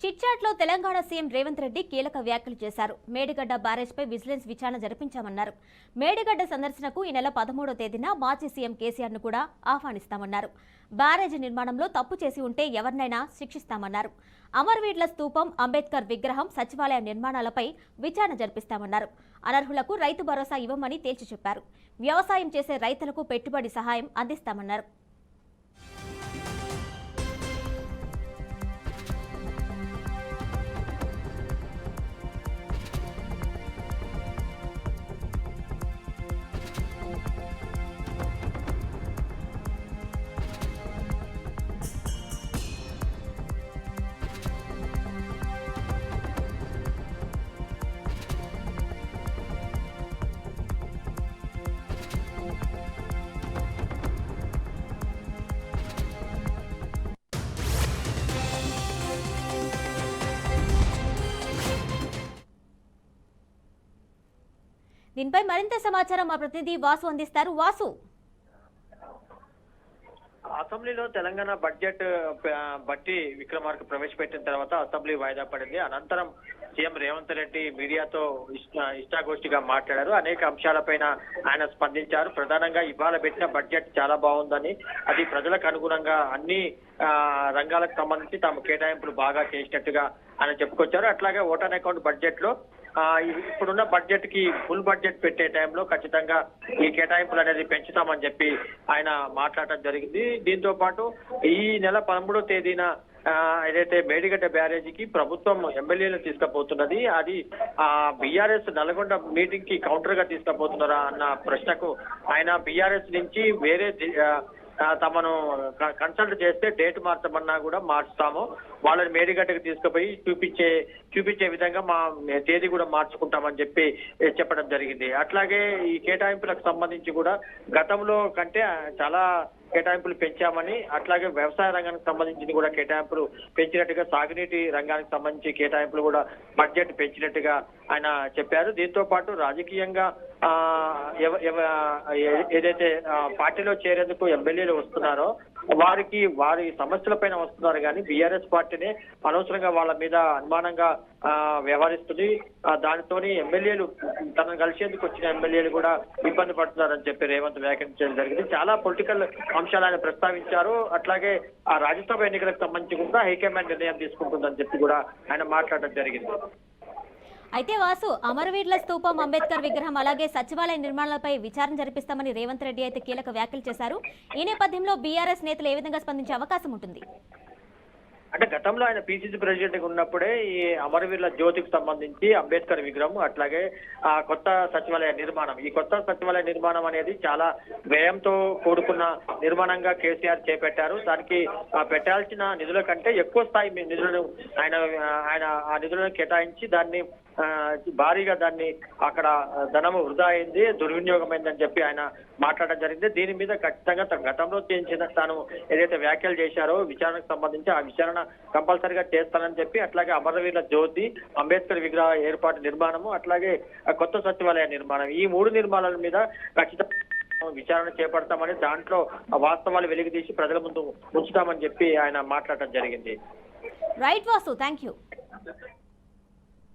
చిట్చాట్లో Telangana CM Revanth Reddy కీలక వ్యాఖ్యలు చేశారు. మేడిగడ్డ బ్యారేజ్పై విజిలెన్స్ విచారణ జరిపించామన్నారు. మేడిగడ్డ సందర్శనకు ఈ నెల 13వ తేదీన మాజీ సీఎం కేసీఆర్ను కూడా ఆహ్వానిస్తామన్నారు. బ్యారేజ్ నిర్మాణంలో తప్పు చేసి ఉంటే ఎవరినైనా శిక్షిస్తామన్నారు. అమరవీరుల స్తూపం, అంబేద్కర్ విగ్రహం, సచివాలయ నిర్మాణాలపై విచారణ జరిపిస్తామన్నారు. అనర్హులకు రైతు భరోసా ఇవ్వమని తేల్చి చెప్పారు. వ్యవసాయం చేసే రైతులకు పెట్టుబడి సహాయం అందిస్తామన్నారు. దీనిపై మరింత సమాచారం మా ప్రతినిధి వాసు అందిస్తారు. వాసు, అసెంబ్లీలో తెలంగాణ బడ్జెట్ బట్టి విక్రమార్క ప్రవేశపెట్టిన తర్వాత అసెంబ్లీ వాయిదా పడింది. అనంతరం సీఎం రేవంత్ రెడ్డి మీడియాతో ఇష్టాగోష్ఠిగా మాట్లాడారు. అనేక అంశాలపైన ఆయన స్పందించారు. ప్రధానంగా ఇవాళ పెట్టిన బడ్జెట్ చాలా బాగుందని, అది ప్రజలకు అనుగుణంగా అన్ని రంగాలకు సంబంధించి తాము కేటాయింపులు బాగా చేసినట్టుగా ఆయన చెప్పుకొచ్చారు. అట్లాగే ఓటాన్ అకౌంట్ బడ్జెట్ లో ఇప్పుడున్న బడ్జెట్ కి ఫుల్ బడ్జెట్ పెట్టే టైంలో ఖచ్చితంగా ఈ కేటాయింపులు అనేది పెంచుతామని చెప్పి ఆయన మాట్లాడటం జరిగింది. దీంతో పాటు ఈ నెల 13వ తేదీన ఏదైతే మేడిగడ్డ బ్యారేజీకి ప్రభుత్వం ఎమ్మెల్యేలు తీసుకుపోతున్నది, అది బీఆర్ఎస్ నల్గొండ మీటింగ్ కి కౌంటర్ గా తీసుకుపోతున్నారా అన్న ప్రశ్నకు ఆయన బీఆర్ఎస్ నుంచి వేరే తమను కన్సల్ట్ చేస్తే డేట్ మార్చమన్నా కూడా మార్చుతాము, వాళ్ళని మేడిగడ్డకు తీసుకుపోయి చూపించే విధంగా మా తేదీ కూడా మార్చుకుంటామని చెప్పి చెప్పడం జరిగింది. అట్లాగే ఈ కేటాయింపులకు సంబంధించి కూడా గతంలో కంటే చాలా కేటాయింపులు పెంచామని, అట్లాగే వ్యవసాయ రంగానికి సంబంధించి కూడా కేటాయింపులు పెంచినట్టుగా, సాగునీటి రంగానికి సంబంధించి కేటాయింపులు కూడా బడ్జెట్ పెంచినట్టుగా ఆయన చెప్పారు. దీంతో పాటు రాజకీయంగా ఏదైతే పార్టీలో చేరేందుకు ఎమ్మెల్యేలు వస్తున్నారో వారి సమస్యల పైన వస్తున్నారు, కానీ బీఆర్ఎస్ పార్టీనే అనవసరంగా వాళ్ళ మీద అనుమానంగా వ్యవహరిస్తుంది. దానితోని ఎమ్మెల్యేలు తనను కలిసేందుకు వచ్చిన ఎమ్మెల్యేలు కూడా ఇబ్బంది పడుతున్నారని చెప్పి రేవంత్ వ్యాఖ్యానించడం జరిగింది. చాలా పొలిటికల్ అంశాలు ఆయన ప్రస్తావించారు. అట్లాగే ఆ రాజ్యసభ ఎన్నికలకు సంబంధించి కూడా హైకమాండ్ నిర్ణయం తీసుకుంటుందని చెప్పి కూడా ఆయన మాట్లాడడం జరిగింది. అయితే వాసు, అమరవీరుల స్తూపం, అంబేద్కర్ విగ్రహం, అలాగే సచివాలయ నిర్మాణాలపై విచారణ జరిపిస్తామని రేవంత్ రెడ్డి అయితే కీలక వ్యాఖ్యలు చేశారు. ఈ నేపథ్యంలో బీఆర్ఎస్ నేతలు ఏ విధంగా స్పందించే అవకాశం ఉంటుంది? అంటే గతంలో ఆయన పిసిసి ప్రెసిడెంట్ గా ఉన్నప్పుడే ఈ అమరవీరుల జ్యోతికి సంబంధించి అంబేద్కర్ విగ్రహం, అట్లాగే కొత్త సచివాలయ నిర్మాణం, ఈ కొత్త సచివాలయ నిర్మాణం అనేది చాలా వ్యయంతో కూడుకున్న నిర్మాణంగా కేసీఆర్ చేపట్టారు. దానికి పెట్టాల్సిన నిధుల కంటే ఎక్కువ స్థాయి నిధులను ఆయన ఆ నిధులను కేటాయించి దాన్ని భారీగా అక్కడ ధనము వృధా అయింది, దుర్వినియోగమైందని చెప్పి ఆయన మాట్లాడడం జరిగింది. దీని మీద ఖచ్చితంగా గతంలో చేయించిన తాను ఏదైతే వ్యాఖ్యలు చేశారో విచారణకు సంబంధించి ఆ విచారణ కంపల్సరీగా చేస్తానని చెప్పి, అట్లాగే అమరవీరుల జ్యోతి, అంబేద్కర్ విగ్రహ ఏర్పాటు నిర్మాణము, అట్లాగే కొత్త సచివాలయ నిర్మాణం, ఈ 3 నిర్మాణాల మీద ఖచ్చితంగా విచారణ చేపడతామని, దాంట్లో వాస్తవాలు వెలికితీసి ప్రజల ముందు ఉంచుతామని చెప్పి ఆయన మాట్లాడటం జరిగింది. Right Vasu, thank you.